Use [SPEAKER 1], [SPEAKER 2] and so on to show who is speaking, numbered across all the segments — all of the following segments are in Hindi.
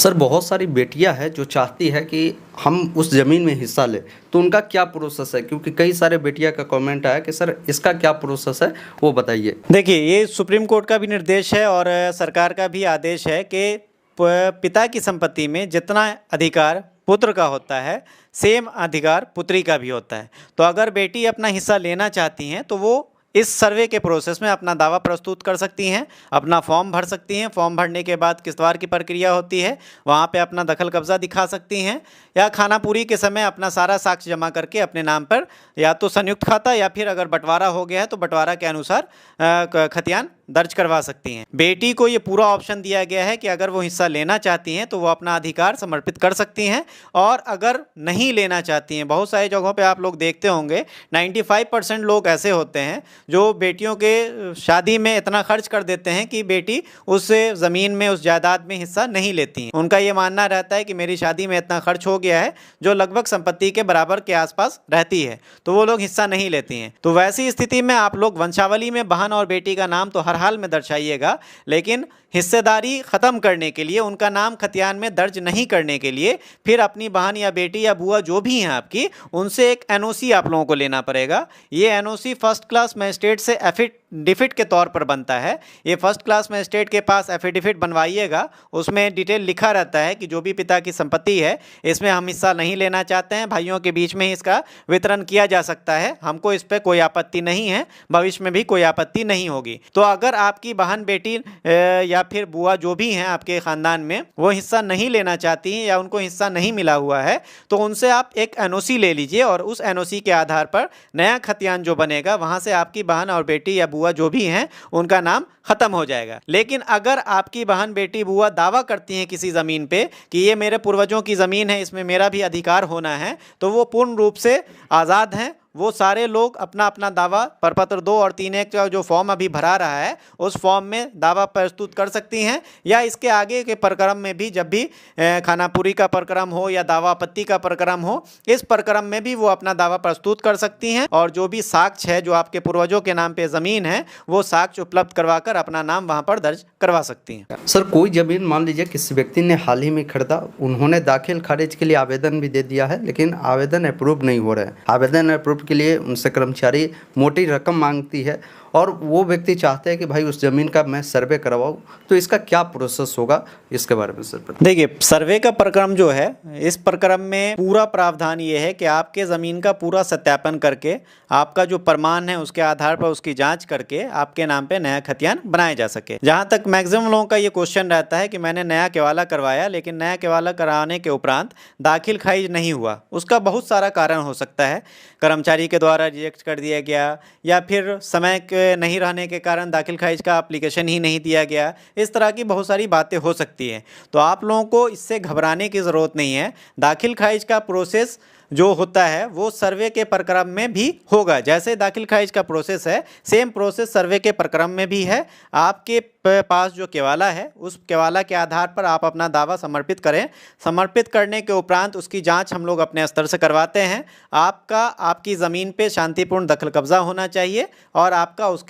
[SPEAKER 1] सर बहुत सारी बेटियां हैं जो चाहती है कि हम उस ज़मीन में हिस्सा लें, तो उनका क्या प्रोसेस है? क्योंकि कई सारे बेटियां का कमेंट आया कि सर इसका क्या प्रोसेस है, वो बताइए।
[SPEAKER 2] देखिए, ये सुप्रीम कोर्ट का भी निर्देश है और सरकार का भी आदेश है कि पिता की संपत्ति में जितना अधिकार पुत्र का होता है, सेम अधिकार पुत्री का भी होता है। तो अगर बेटी अपना हिस्सा लेना चाहती हैं तो वो इस सर्वे के प्रोसेस में अपना दावा प्रस्तुत कर सकती हैं, अपना फॉर्म भर सकती हैं। फॉर्म भरने के बाद किस्तवार की प्रक्रिया होती है, वहाँ पे अपना दखल कब्जा दिखा सकती हैं, या खानापुरी के समय अपना सारा साक्ष्य जमा करके अपने नाम पर या तो संयुक्त खाता या फिर अगर बंटवारा हो गया है तो बंटवारा के अनुसार खतियान दर्ज करवा सकती हैं। बेटी को ये पूरा ऑप्शन दिया गया है कि अगर वो हिस्सा लेना चाहती हैं तो वो अपना अधिकार समर्पित कर सकती हैं, और अगर नहीं लेना चाहती हैं, बहुत सारी जगहों पे आप लोग देखते होंगे 95% लोग ऐसे होते हैं जो बेटियों के शादी में इतना खर्च कर देते हैं कि बेटी उस ज़मीन में, उस जायदाद में हिस्सा नहीं लेती हैं। उनका ये मानना रहता है कि मेरी शादी में इतना खर्च हो गया है, जो लगभग संपत्ति के बराबर के आसपास रहती है, तो वो लोग हिस्सा नहीं लेती हैं। तो वैसी स्थिति में आप लोग वंशावली में बहन और बेटी का नाम तो हर हाल में दर्शाइएगा, लेकिन हिस्सेदारी ख़त्म करने के लिए, उनका नाम खतियान में दर्ज नहीं करने के लिए, फिर अपनी बहन या बेटी या बुआ जो भी हैं आपकी, उनसे एक एनओसी आप लोगों को लेना पड़ेगा। ये एनओसी फर्स्ट क्लास मजिस्ट्रेट से एफिडेविट के तौर पर बनता है। ये फर्स्ट क्लास मजिस्ट्रेट के पास एफिडेविट बनवाइएगा, उसमें डिटेल लिखा रहता है कि जो भी पिता की संपत्ति है इसमें हम हिस्सा नहीं लेना चाहते हैं, भाइयों के बीच में ही इसका वितरण किया जा सकता है, हमको इस पर कोई आपत्ति नहीं है, भविष्य में भी कोई आपत्ति नहीं होगी। तो अगर आपकी बहन, बेटी या फिर बुआ जो भी हैं आपके ख़ानदान में, वो हिस्सा नहीं लेना चाहती हैं या उनको हिस्सा नहीं मिला हुआ है, तो उनसे आप एक एनओसी ले लीजिए, और उस एनओसी के आधार पर नया खतियान जो बनेगा वहाँ से आपकी बहन और बेटी या बुआ जो भी हैं उनका नाम खत्म हो जाएगा। लेकिन अगर आपकी बहन, बेटी, बुआ दावा करती हैं किसी ज़मीन पे कि ये मेरे पूर्वजों की ज़मीन है, इसमें मेरा भी अधिकार होना है, तो वो पूर्ण रूप से आज़ाद हैं। वो सारे लोग अपना अपना दावा प्रपत्र 2 और 3 का जो फॉर्म अभी भरा रहा है उस फॉर्म में दावा प्रस्तुत कर सकती हैं, या इसके आगे के प्रक्रम में भी, जब भी खानापुरी का प्रक्रम हो या दावा आपत्ति का प्रक्रम हो, इस प्रक्रम में भी वो अपना दावा प्रस्तुत कर सकती हैं, और जो भी साक्ष्य है, जो आपके पूर्वजों के नाम पे ज़मीन है, वो साक्ष्य उपलब्ध करवाकर अपना नाम वहाँ पर दर्ज करवा सकती हैं।
[SPEAKER 1] सर कोई ज़मीन मान लीजिए किसी व्यक्ति ने हाल ही में खरीदा, उन्होंने दाखिल खारिज के लिए आवेदन भी दे दिया है, लेकिन आवेदन अप्रूव नहीं हो रहा है। आवेदन अप्रूव के लिए उनसे कर्मचारी मोटी रकम मांगती है, और वो व्यक्ति चाहते हैं कि भाई उस ज़मीन का मैं सर्वे करवाऊँ, तो इसका क्या प्रोसेस होगा, इसके बारे में सर बताइए।
[SPEAKER 2] देखिए, सर्वे का प्रक्रम जो है, इस प्रक्रम में पूरा प्रावधान ये है कि आपके ज़मीन का पूरा सत्यापन करके, आपका जो प्रमाण है उसके आधार पर उसकी जांच करके आपके नाम पे नया खतियान बनाया जा सके। जहां तक मैक्सिमम लोगों का ये क्वेश्चन रहता है कि मैंने नया केवाला करवाया, लेकिन नया केवाला कराने के उपरांत दाखिल खारिज नहीं हुआ, उसका बहुत सारा कारण हो सकता है। कर्मचारी के द्वारा रिजेक्ट कर दिया गया, या फिर समय के नहीं रहने के कारण दाखिल खारिज का एप्लीकेशन ही नहीं दिया गया, इस तरह की बहुत सारी बातें हो सकती हैं। तो आप लोगों को इससे घबराने की ज़रूरत नहीं है। दाखिल खारिज का प्रोसेस जो होता है वो सर्वे के प्रक्रम में भी होगा। जैसे दाखिल खारिज का प्रोसेस है, सेम प्रोसेस सर्वे के प्रक्रम में भी है। आपके पास जो केवाला है, उस केवाला के आधार पर आप अपना दावा समर्पित करें। समर्पित करने के उपरांत उसकी जांच हम लोग अपने स्तर से करवाते हैं। आपकी ज़मीन पे शांतिपूर्ण दखल कब्जा होना चाहिए, और आपका उस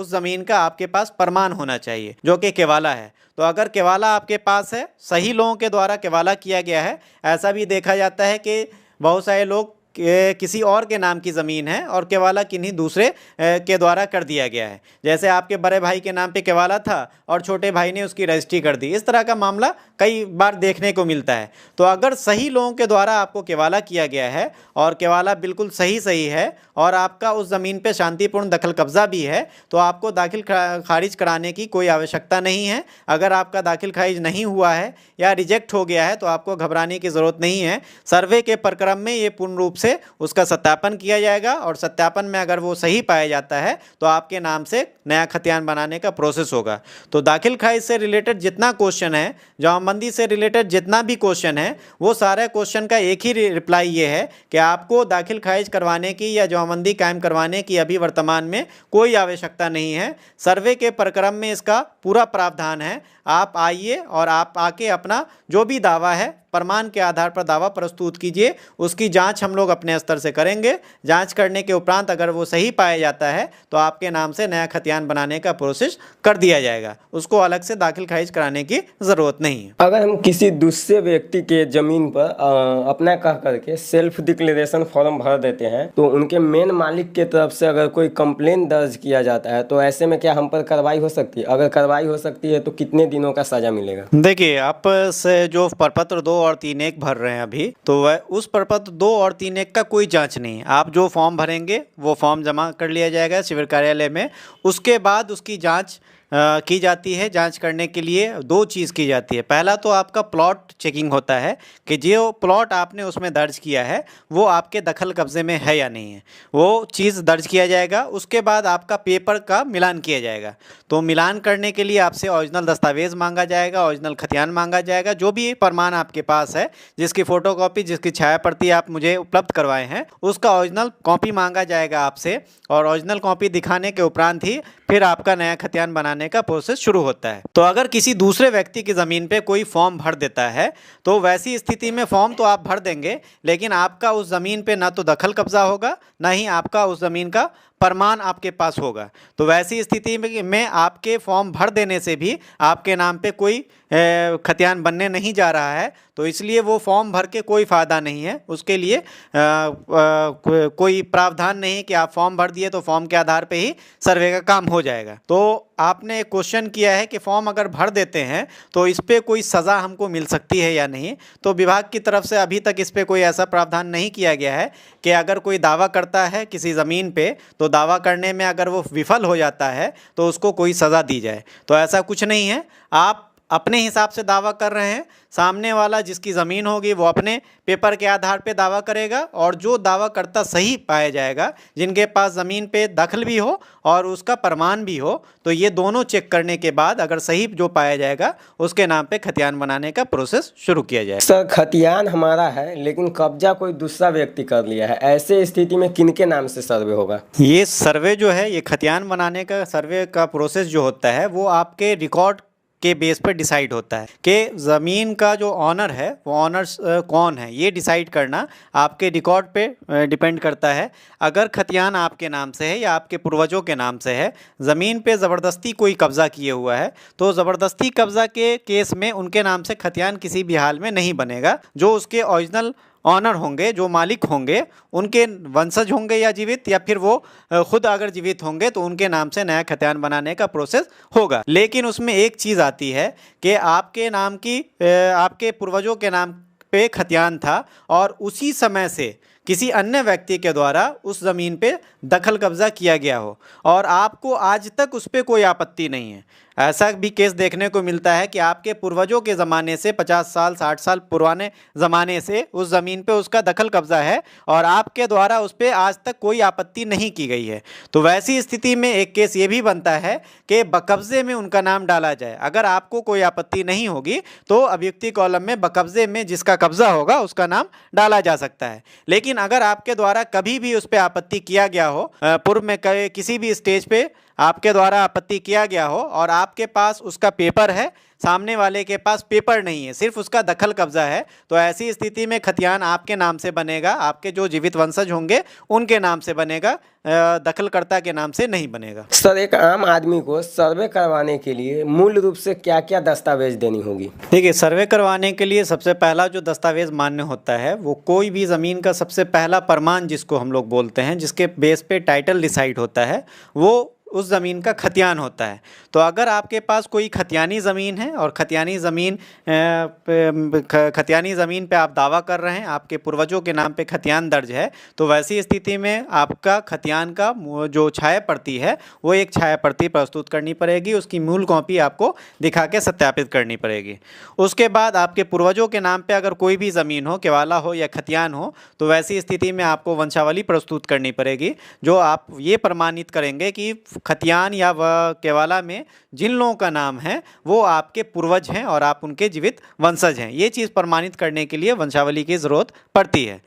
[SPEAKER 2] ज़मीन का आपके पास प्रमाण होना चाहिए, जो कि केवाला है। तो अगर केवाला आपके पास है, सही लोगों के द्वारा केवाला किया गया है, ऐसा भी देखा जाता है कि बहुत सारे लोग किसी और के नाम की ज़मीन है और केवाला किन्हीं दूसरे के द्वारा कर दिया गया है। जैसे आपके बड़े भाई के नाम पे केवाला था और छोटे भाई ने उसकी रजिस्ट्री कर दी, इस तरह का मामला कई बार देखने को मिलता है। तो अगर सही लोगों के द्वारा आपको केवाला किया गया है और केवाला बिल्कुल सही है, और आपका उस ज़मीन पे शांतिपूर्ण दखल कब्जा भी है, तो आपको दाखिल खारिज कराने की कोई आवश्यकता नहीं है। अगर आपका दाखिल खारिज नहीं हुआ है या रिजेक्ट हो गया है तो आपको घबराने की ज़रूरत नहीं है। सर्वे के प्रक्रम में ये पूर्ण रूप से उसका सत्यापन किया जाएगा, और सत्यापन में अगर वो सही पाया जाता है तो आपके नाम से नया खतियान बनाने का प्रोसेस होगा। तो दाखिल खारिज से रिलेटेड जितना क्वेश्चन है, जमाबंदी से रिलेटेड जितना भी क्वेश्चन है, वो सारे क्वेश्चन का एक ही रिप्लाई ये है कि आपको दाखिल खारिज करवाने की या जमाबंदी कायम करवाने की अभी वर्तमान में कोई आवश्यकता नहीं है। सर्वे के प्रक्रम में इसका पूरा प्रावधान है। आप आइए और आप आके अपना जो भी दावा है प्रमाण के आधार पर दावा प्रस्तुत कीजिए, उसकी जांच हम लोग अपने स्तर से करेंगे। जांच करने के उपरांत अगर वो सही पाया जाता है तो आपके नाम से नया खतियान बनाने का प्रोसेस कर दिया जाएगा, उसको अलग से दाखिल खारिज कराने की ज़रूरत नहीं है।
[SPEAKER 3] अगर हम किसी दूसरे व्यक्ति के जमीन पर अपना कह करके सेल्फ डिक्लेरेशन फॉर्म भर देते हैं तो उनके मेन मालिक के तरफ से अगर कोई कंप्लेन दर्ज किया जाता है तो ऐसे में क्या हम पर कार्रवाई हो सकती है? अगर कार्रवाई हो सकती है तो कितने दिनों का सजा मिलेगा?
[SPEAKER 2] देखिए, आप से जो प्रपत्र 2 और 3(1) भर रहे हैं अभी, तो वह उस प्रपत्र 2 और 3(1) का कोई जांच नहीं है। आप जो फॉर्म भरेंगे वो फॉर्म जमा कर लिया जाएगा शिविर कार्यालय में। उसके बाद उसकी जांच की जाती है। जांच करने के लिए 2 चीज़ की जाती है। पहला तो आपका प्लॉट चेकिंग होता है कि जो प्लॉट आपने उसमें दर्ज किया है वो आपके दखल कब्जे में है या नहीं है, वो चीज़ दर्ज किया जाएगा। उसके बाद आपका पेपर का मिलान किया जाएगा। तो मिलान करने के लिए आपसे ओरिजिनल दस्तावेज़ मांगा जाएगा, ओरिजिनल खतियान मांगा जाएगा। जो भी प्रमाण आपके पास है, जिसकी फ़ोटोकॉपी, जिसकी छाया प्रति आप मुझे उपलब्ध करवाए हैं, उसका ओरिजिनल कॉपी मांगा जाएगा आपसे। और ओरिजिनल कॉपी दिखाने के उपरांत ही फिर आपका नया खतियान बनाने का प्रोसेस शुरू होता है। तो अगर किसी दूसरे व्यक्ति की ज़मीन पे कोई फॉर्म भर देता है तो वैसी स्थिति में फॉर्म तो आप भर देंगे, लेकिन आपका उस ज़मीन पे ना तो दखल कब्जा होगा, ना ही आपका उस ज़मीन का प्रमाण आपके पास होगा। तो वैसी स्थिति में आपके फॉर्म भर देने से भी आपके नाम पे कोई खतियान बनने नहीं जा रहा है। तो इसलिए वो फॉर्म भर के कोई फ़ायदा नहीं है। उसके लिए कोई प्रावधान नहीं है कि आप फॉर्म भर दिए तो फॉर्म के आधार पे ही सर्वे का काम हो जाएगा। तो आपने एक क्वेश्चन किया है कि फॉर्म अगर भर देते हैं तो इस पर कोई सज़ा हमको मिल सकती है या नहीं। तो विभाग की तरफ से अभी तक इस पर कोई ऐसा प्रावधान नहीं किया गया है कि अगर कोई दावा करता है किसी ज़मीन पे तो दावा करने में अगर वो विफल हो जाता है तो उसको कोई सज़ा दी जाए। तो ऐसा कुछ नहीं है। आप अपने हिसाब से दावा कर रहे हैं, सामने वाला जिसकी ज़मीन होगी वो अपने पेपर के आधार पे दावा करेगा, और जो दावा करता सही पाया जाएगा, जिनके पास ज़मीन पे दखल भी हो और उसका प्रमाण भी हो, तो ये दोनों चेक करने के बाद अगर सही जो पाया जाएगा उसके नाम पे खतियान बनाने का प्रोसेस शुरू किया जाएगा।
[SPEAKER 3] सर, खतियान हमारा है लेकिन कब्जा कोई दूसरा व्यक्ति कर लिया है, ऐसे स्थिति में किनके नाम से सर्वे होगा?
[SPEAKER 2] ये सर्वे जो है, ये खतियान बनाने का सर्वे का प्रोसेस जो होता है वो आपके रिकॉर्ड के बेस पर डिसाइड होता है कि ज़मीन का जो ऑनर है वो ऑनर्स कौन है। ये डिसाइड करना आपके रिकॉर्ड पे डिपेंड करता है। अगर खतियान आपके नाम से है या आपके पूर्वजों के नाम से है, ज़मीन पे ज़बरदस्ती कोई कब्ज़ा किए हुआ है, तो ज़बरदस्ती कब्ज़ा के केस में उनके नाम से खतियान किसी भी हाल में नहीं बनेगा। जो उसके ओरिजिनल ऑनर होंगे, जो मालिक होंगे, उनके वंशज होंगे या जीवित, या फिर वो खुद अगर जीवित होंगे तो उनके नाम से नया खतियान बनाने का प्रोसेस होगा। लेकिन उसमें एक चीज़ आती है कि आपके नाम की आपके पूर्वजों के नाम पे खतियान था और उसी समय से किसी अन्य व्यक्ति के द्वारा उस ज़मीन पे दखल कब्ज़ा किया गया हो और आपको आज तक उस पर कोई आपत्ति नहीं है। ऐसा भी केस देखने को मिलता है कि आपके पूर्वजों के ज़माने से 50 साल 60 साल पुराने ज़माने से उस ज़मीन पे उसका दखल कब्ज़ा है और आपके द्वारा उस पर आज तक कोई आपत्ति नहीं की गई है। तो वैसी स्थिति में एक केस ये भी बनता है कि बकब्ज़े में उनका नाम डाला जाए। अगर आपको कोई आपत्ति नहीं होगी तो अभियुक्ति कॉलम में बकब्ज़े में जिसका कब्ज़ा होगा उसका नाम डाला जा सकता है। लेकिन अगर आपके द्वारा कभी भी उस पर आपत्ति किया गया हो, पूर्व में किसी भी स्टेज पे आपके द्वारा आपत्ति किया गया हो और आपके पास उसका पेपर है, सामने वाले के पास पेपर नहीं है, सिर्फ उसका दखल कब्जा है, तो ऐसी स्थिति में खतियान आपके नाम से बनेगा। आपके जो जीवित वंशज होंगे उनके नाम से बनेगा, दखलकर्ता के नाम से नहीं बनेगा।
[SPEAKER 3] सर, एक आम आदमी को सर्वे करवाने के लिए मूल रूप से क्या क्या दस्तावेज देनी होगी?
[SPEAKER 2] देखिए, सर्वे करवाने के लिए सबसे पहला जो दस्तावेज मान्य होता है वो कोई भी ज़मीन का सबसे पहला प्रमाण जिसको हम लोग बोलते हैं, जिसके बेस पे टाइटल डिसाइड होता है, वो उस ज़मीन का खतियान होता है। तो अगर आपके पास कोई खतियानी ज़मीन है और खतियानी ज़मीन पे आप दावा कर रहे हैं, आपके पूर्वजों के नाम पे खतियान दर्ज है, तो वैसी स्थिति में आपका खतियान का जो छाया प्रति है वो एक छाया प्रति प्रस्तुत करनी पड़ेगी। उसकी मूल कॉपी आपको दिखा के सत्यापित करनी पड़ेगी। उसके बाद आपके पूर्वजों के नाम पे अगर कोई भी ज़मीन हो, केवाला हो या खतियान हो, तो वैसी स्थिति में आपको वंशावली प्रस्तुत करनी पड़ेगी, जो आप ये प्रमाणित करेंगे कि खतियान या केवाला में जिन लोगों का नाम है वो आपके पूर्वज हैं और आप उनके जीवित वंशज हैं। ये चीज़ प्रमाणित करने के लिए वंशावली की ज़रूरत पड़ती है।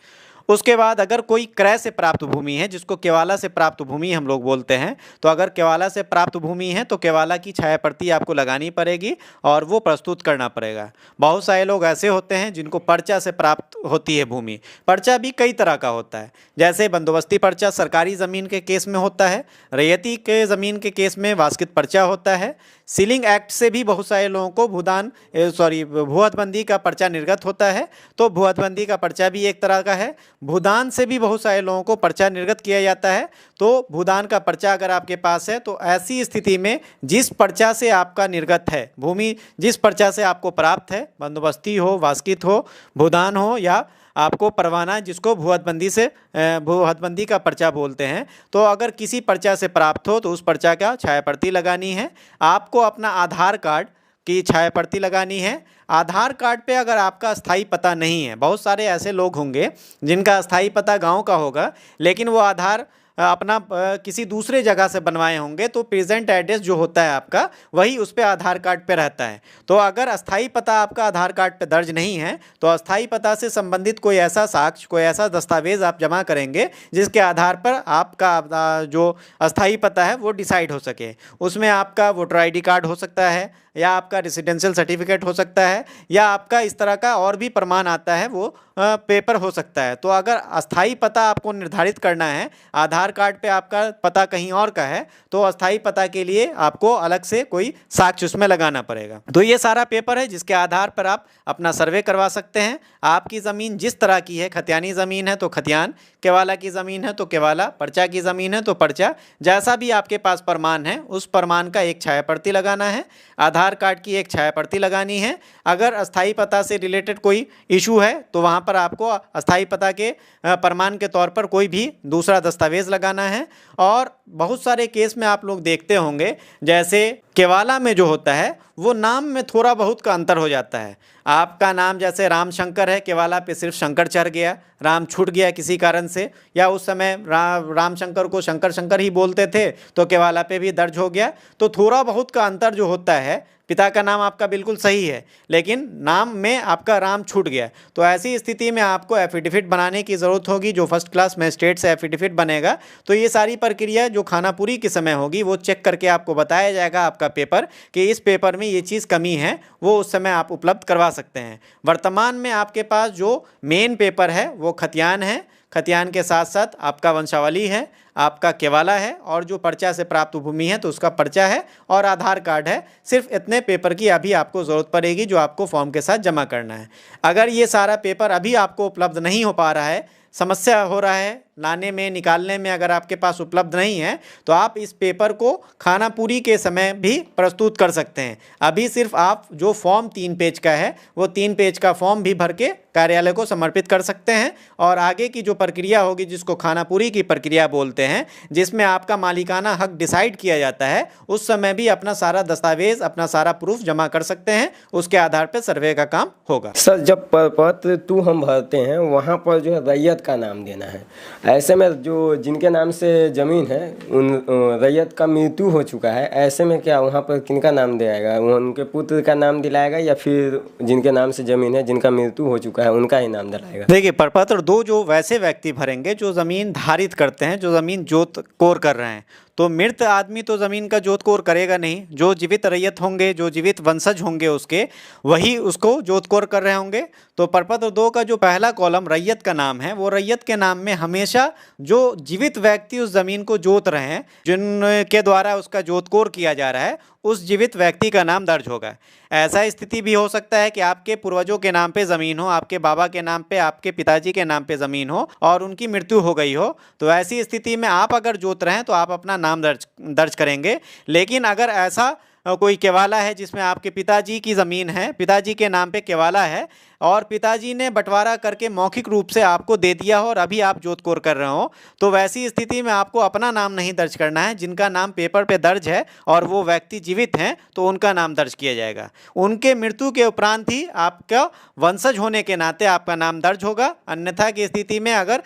[SPEAKER 2] उसके बाद अगर कोई क्रय से प्राप्त भूमि है, जिसको केवाला से प्राप्त भूमि हम लोग बोलते हैं, तो अगर केवाला से प्राप्त भूमि है तो केवाला की छाया प्रति आपको लगानी पड़ेगी और वो प्रस्तुत करना पड़ेगा। बहुत सारे लोग ऐसे होते हैं जिनको पर्चा से प्राप्त होती है भूमि। पर्चा भी कई तरह का होता है, जैसे बंदोबस्ती पर्चा सरकारी ज़मीन के केस में होता है, रैयती के ज़मीन के केस में वास्कित पर्चा होता है, सीलिंग एक्ट से भी बहुत सारे लोगों को भू हदबंदी का पर्चा निर्गत होता है, तो भू हदबंदी का पर्चा भी एक तरह का है। भूदान से भी बहुत सारे लोगों को पर्चा निर्गत किया जाता है, तो भूदान का पर्चा अगर आपके पास है तो ऐसी स्थिति में जिस पर्चा से आपका निर्गत है भूमि, जिस पर्चा से आपको प्राप्त है, बंदोबस्ती हो, वास्कित हो, भूदान हो या आपको परवाना, जिसको भू हदबंदी का पर्चा बोलते हैं, तो अगर किसी पर्चा से प्राप्त हो तो उस पर्चा का छाया प्रति लगानी है। आपको अपना आधार कार्ड की छाया प्रति लगानी है। आधार कार्ड पे अगर आपका स्थायी पता नहीं है, बहुत सारे ऐसे लोग होंगे जिनका स्थायी पता गांव का होगा लेकिन वो आधार अपना किसी दूसरे जगह से बनवाए होंगे, तो प्रेजेंट एड्रेस जो होता है आपका वही उस पे आधार कार्ड पे रहता है। तो अगर अस्थाई पता आपका आधार कार्ड पे दर्ज नहीं है तो अस्थाई पता से संबंधित कोई ऐसा साक्ष्य, कोई ऐसा दस्तावेज आप जमा करेंगे जिसके आधार पर आपका जो अस्थाई पता है वो डिसाइड हो सके। उसमें आपका वोटर ID कार्ड हो सकता है या आपका रेसिडेंशियल सर्टिफिकेट हो सकता है या आपका इस तरह का और भी प्रमाण आता है वो पेपर हो सकता है। तो अगर अस्थाई पता आपको निर्धारित करना है, आधार कार्ड पे आपका पता कहीं और का है, तो अस्थाई पता के लिए आपको अलग से कोई साक्ष्य उसमें लगाना पड़ेगा। तो ये सारा पेपर है जिसके आधार पर आप अपना सर्वे करवा सकते हैं। आपकी ज़मीन जिस तरह की है, खतियानी ज़मीन है तो खतियान, केवाला की ज़मीन है तो केवाला, पर्चा की ज़मीन है तो पर्चा, जैसा भी आपके पास प्रमाण है उस प्रमाण का एक छाया प्रति लगाना है, आधार कार्ड की एक छाया प्रति लगानी है। अगर अस्थाई पता से रिलेटेड कोई इशू है तो वहाँ पर आपको अस्थाई पता के प्रमाण के तौर पर कोई भी दूसरा दस्तावेज लगाना है। और बहुत सारे केस में आप लोग देखते होंगे, जैसे केवाला में जो होता है वो नाम में थोड़ा बहुत का अंतर हो जाता है। आपका नाम जैसे राम शंकर है, केवाला पे सिर्फ शंकर चढ़ गया, राम छूट गया किसी कारण से, या उस समय राम शंकर को शंकर शंकर ही बोलते थे तो केवाला पे भी दर्ज हो गया। तो थोड़ा बहुत का अंतर जो होता है, पिता का नाम आपका बिल्कुल सही है लेकिन नाम में आपका राम छूट गया, तो ऐसी स्थिति में आपको एफिडेविट बनाने की ज़रूरत होगी, जो फर्स्ट क्लास मजिस्ट्रेट से एफिडेविट बनेगा। तो ये सारी प्रक्रिया जो खानापुरी के समय होगी वो चेक करके आपको बताया जाएगा आपका पेपर कि इस पेपर में ये चीज़ कमी है, वो उस समय आप उपलब्ध करवा सकते हैं। वर्तमान में आपके पास जो मेन पेपर है वो खतियान है, खतियान के साथ साथ आपका वंशावली है, आपका केवाला है और जो पर्चा से प्राप्त भूमि है तो उसका पर्चा है और आधार कार्ड है। सिर्फ इतने पेपर की अभी आपको ज़रूरत पड़ेगी जो आपको फॉर्म के साथ जमा करना है। अगर ये सारा पेपर अभी आपको उपलब्ध नहीं हो पा रहा है, समस्या हो रहा है लाने में निकालने में, अगर आपके पास उपलब्ध नहीं है तो आप इस पेपर को खानापुरी के समय भी प्रस्तुत कर सकते हैं। अभी सिर्फ आप जो फॉर्म 3 पेज का है वो 3 पेज का फॉर्म भी भर के कार्यालय को समर्पित कर सकते हैं। और आगे की जो प्रक्रिया होगी जिसको खानापुरी की प्रक्रिया बोलते हैं, जिसमें आपका मालिकाना हक डिसाइड किया जाता है, उस समय भी अपना सारा दस्तावेज, अपना सारा प्रूफ जमा कर सकते हैं। उसके आधार पर सर्वे का काम होगा।
[SPEAKER 3] सर, जब पत्र 2 हम भरते हैं वहाँ पर जो है रैयत का नाम देना है। ऐसे में जो जिनके नाम से ज़मीन है उन रैयत का मृत्यु हो चुका है, ऐसे में क्या वहाँ पर किनका नाम दिलाएगा? उनके पुत्र का नाम दिलाएगा या फिर जिनके नाम से ज़मीन है, जिनका मृत्यु हो चुका है, उनका ही नाम दिलाएगा?
[SPEAKER 2] देखिए, प्रपत्र 2 जो वैसे व्यक्ति भरेंगे जो ज़मीन धारित करते हैं, जो ज़मीन जोत कोर कर रहे हैं। तो मृत आदमी तो ज़मीन का जोत कोर करेगा नहीं, जो जीवित रैयत होंगे, जो जीवित वंशज होंगे उसके, वही उसको जोत कोर कर रहे होंगे। तो प्रपत्र 2 का जो पहला कॉलम रैयत का नाम है, वो रैयत के नाम में हमेशा जो जीवित व्यक्ति उस ज़मीन को जोत रहे हैं, जिनके द्वारा उसका जोत कोर किया जा रहा है, उस जीवित व्यक्ति का नाम दर्ज होगा। ऐसा स्थिति भी हो सकता है कि आपके पूर्वजों के नाम पे ज़मीन हो, आपके बाबा के नाम पे, आपके पिताजी के नाम पे ज़मीन हो और उनकी मृत्यु हो गई हो, तो ऐसी स्थिति में आप अगर जोत रहे हैं तो आप अपना नाम दर्ज करेंगे। लेकिन अगर ऐसा कोई केवाला है जिसमें आपके पिताजी की ज़मीन है, पिताजी के नाम पे केवाला है और पिताजी ने बंटवारा करके मौखिक रूप से आपको दे दिया हो और अभी आप जोत कोर कर रहे हो, तो वैसी स्थिति में आपको अपना नाम नहीं दर्ज करना है। जिनका नाम पेपर पे दर्ज है और वो व्यक्ति जीवित हैं तो उनका नाम दर्ज किया जाएगा। उनके मृत्यु के उपरांत ही आपका वंशज होने के नाते आपका नाम दर्ज होगा। अन्यथा की स्थिति में अगर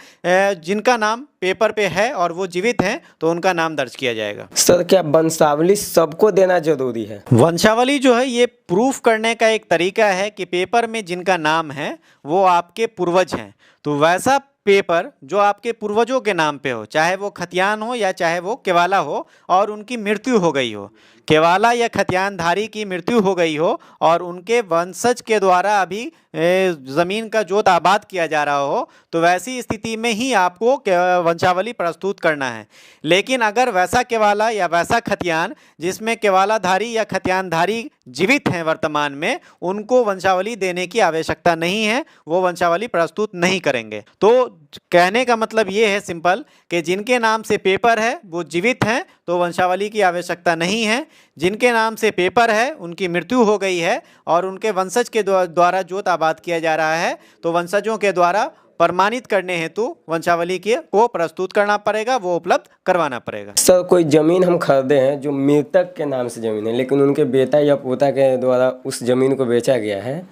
[SPEAKER 2] जिनका नाम पेपर पे है और वो जीवित हैं तो उनका नाम दर्ज किया जाएगा।
[SPEAKER 3] सर, क्या वंशावली सबको देना जरूरी है?
[SPEAKER 2] वंशावली जो है ये प्रूफ करने का एक तरीका है कि पेपर में जिनका नाम है वो आपके पूर्वज हैं। तो वैसा पेपर जो आपके पूर्वजों के नाम पे हो, चाहे वो खतियान हो या चाहे वो केवाला हो, और उनकी मृत्यु हो गई हो, केवाला या खतियानधारी की मृत्यु हो गई हो और उनके वंशज के द्वारा अभी ज़मीन का जोत आबाद किया जा रहा हो, तो वैसी स्थिति में ही आपको वंशावली प्रस्तुत करना है। लेकिन अगर वैसा केवाला या वैसा खतियान जिसमें केवालाधारी या खतियानधारी जीवित हैं वर्तमान में, उनको वंशावली देने की आवश्यकता नहीं है, वो वंशावली प्रस्तुत नहीं करेंगे। तो कहने का मतलब ये है सिंपल कि जिनके नाम से पेपर है वो जीवित हैं तो वंशावली की आवश्यकता नहीं है, जिनके नाम से पेपर है उनकी मृत्यु हो गई है और उनके वंशज के द्वारा जोत आबाद किया जा रहा है, तो वंशजों के द्वारा प्रमाणित करने हेतु वंशावली के को प्रस्तुत करना पड़ेगा, वो उपलब्ध करवाना पड़ेगा।
[SPEAKER 3] सर कोई ज़मीन हम खरीदे हैं जो मृतक के नाम से ज़मीन है, लेकिन उनके बेटा या पोता के द्वारा उस ज़मीन को बेचा गया है,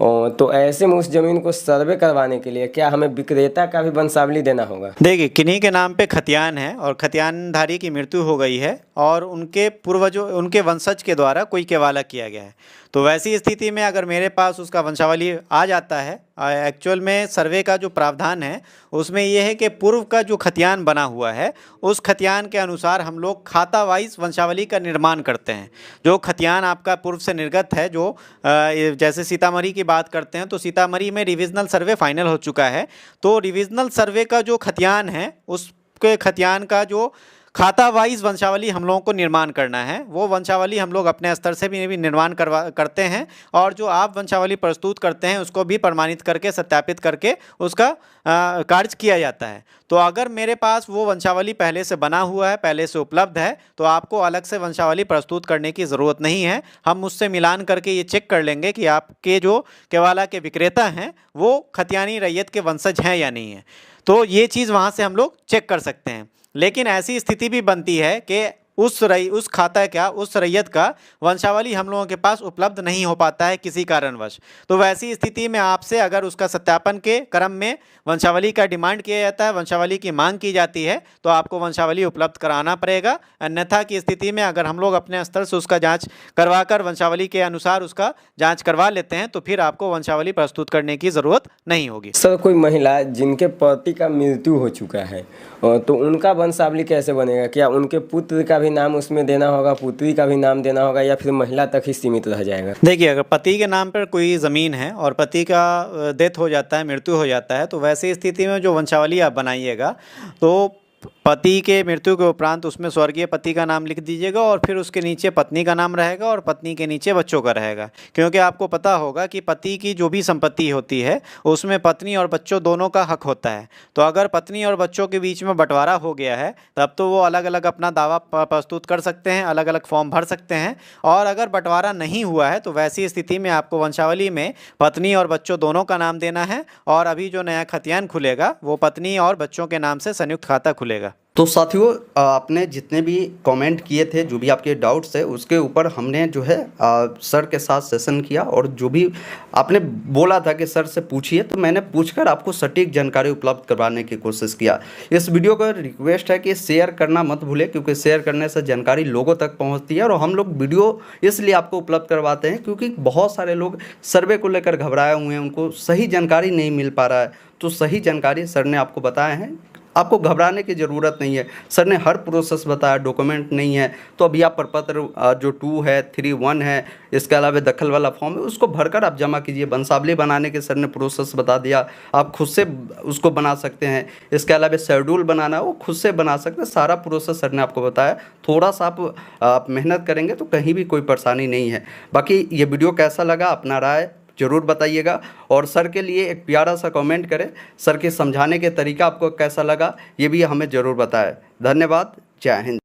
[SPEAKER 3] और तो ऐसे में उस ज़मीन को सर्वे करवाने के लिए क्या हमें विक्रेता का भी वंशावली देना होगा?
[SPEAKER 2] देखिए, किन्हीं के नाम पे खतियान है और खतियानधारी की मृत्यु हो गई है और उनके पूर्वजों उनके वंशज के द्वारा कोई केवाला किया गया है, तो वैसी स्थिति में अगर मेरे पास उसका वंशावली आ जाता है, एक्चुअल में सर्वे का जो प्रावधान है उसमें यह है कि पूर्व का जो खतियान बना हुआ है उस खतियान के अनुसार हम लोग खाता वाइज वंशावली का निर्माण करते हैं। जो खतियान आपका पूर्व से निर्गत है, जो जैसे सीतामढ़ी की बात करते हैं तो सीतामढ़ी में रिविजनल सर्वे फाइनल हो चुका है, तो रिविजनल सर्वे का जो खतियान है उसके खतियान का जो खाता वाइज वंशावली हम लोगों को निर्माण करना है, वो वंशावली हम लोग अपने स्तर से भी निर्माण करते हैं और जो आप वंशावली प्रस्तुत करते हैं उसको भी प्रमाणित करके सत्यापित करके उसका कार्य किया जाता है। तो अगर मेरे पास वो वंशावली पहले से बना हुआ है, पहले से उपलब्ध है, तो आपको अलग से वंशावली प्रस्तुत करने की ज़रूरत नहीं है। हम उससे मिलान करके ये चेक कर लेंगे कि आपके जो केवाला के विक्रेता हैं वो खतियानी रैयत के वंशज हैं या नहीं है, तो ये चीज़ वहाँ से हम लोग चेक कर सकते हैं। लेकिन ऐसी स्थिति भी बनती है कि उस रैयत का वंशावली हम लोगों के पास उपलब्ध नहीं हो पाता है किसी कारणवश, तो वैसी स्थिति में आपसे अगर उसका सत्यापन के क्रम में वंशावली का डिमांड किया जाता है, वंशावली की मांग की जाती है, तो आपको वंशावली उपलब्ध कराना पड़ेगा। अन्यथा की स्थिति में अगर हम लोग अपने स्तर से उसका जांच करवाकर वंशावली के अनुसार उसका जांच करवा लेते हैं तो फिर आपको वंशावली प्रस्तुत करने की ज़रूरत नहीं होगी।
[SPEAKER 3] सर कोई महिला जिनके पति का मृत्यु हो चुका है तो उनका वंशावली कैसे बनेगा? क्या उनके पुत्र का भी नाम उसमें देना होगा, पुत्री का भी नाम देना होगा, या फिर महिला तक ही सीमित रह जाएगा?
[SPEAKER 2] देखिए, अगर पति के नाम पर कोई ज़मीन है और पति का डेथ हो जाता है, मृत्यु हो जाता है, तो वैसी स्थिति में जो वंशावली आप बनाइएगा तो पति के मृत्यु के उपरांत उसमें स्वर्गीय पति का नाम लिख दीजिएगा और फिर उसके नीचे पत्नी का नाम रहेगा और पत्नी के नीचे बच्चों का रहेगा। क्योंकि आपको पता होगा कि पति की जो भी संपत्ति होती है उसमें पत्नी और बच्चों दोनों का हक होता है, तो अगर पत्नी और बच्चों के बीच में बंटवारा हो गया है तब तो वो अलग अलग अपना दावा प्रस्तुत कर सकते हैं, अलग अलग फॉर्म भर सकते हैं। और अगर बंटवारा नहीं हुआ है तो वैसी स्थिति में आपको वंशावली में पत्नी और बच्चों दोनों का नाम देना है और अभी जो नया खतियान खुलेगा वो पत्नी और बच्चों के नाम से संयुक्त खाता खुलेगा।
[SPEAKER 1] तो साथियों, आपने जितने भी कमेंट किए थे, जो भी आपके डाउट्स है उसके ऊपर हमने जो है सर के साथ सेशन किया और जो भी आपने बोला था कि सर से पूछिए, तो मैंने पूछकर आपको सटीक जानकारी उपलब्ध करवाने की कोशिश किया। इस वीडियो का रिक्वेस्ट है कि शेयर करना मत भूलें, क्योंकि शेयर करने से जानकारी लोगों तक पहुंचती है। और हम लोग वीडियो इसलिए आपको उपलब्ध करवाते हैं क्योंकि बहुत सारे लोग सर्वे को लेकर घबराए हुए हैं, उनको सही जानकारी नहीं मिल पा रहा है। तो सही जानकारी सर ने आपको बताया है, आपको घबराने की ज़रूरत नहीं है। सर ने हर प्रोसेस बताया, डॉक्यूमेंट नहीं है तो अभी आप प्रपत्र जो 2 है, 3(1) है, इसके अलावा दखल वाला फॉर्म है, उसको भरकर आप जमा कीजिए। वंशावली बनाने के सर ने प्रोसेस बता दिया, आप खुद से उसको बना सकते हैं। इसके अलावा शेड्यूल बनाना है वो खुद से बना सकते हैं, सारा प्रोसेस सर ने आपको बताया। थोड़ा सा आप मेहनत करेंगे तो कहीं भी कोई परेशानी नहीं है। बाकी ये वीडियो कैसा लगा, अपना राय ज़रूर बताइएगा और सर के लिए एक प्यारा सा कमेंट करें। सर के समझाने के तरीका आपको कैसा लगा ये भी हमें ज़रूर बताएं। धन्यवाद, जय हिंद।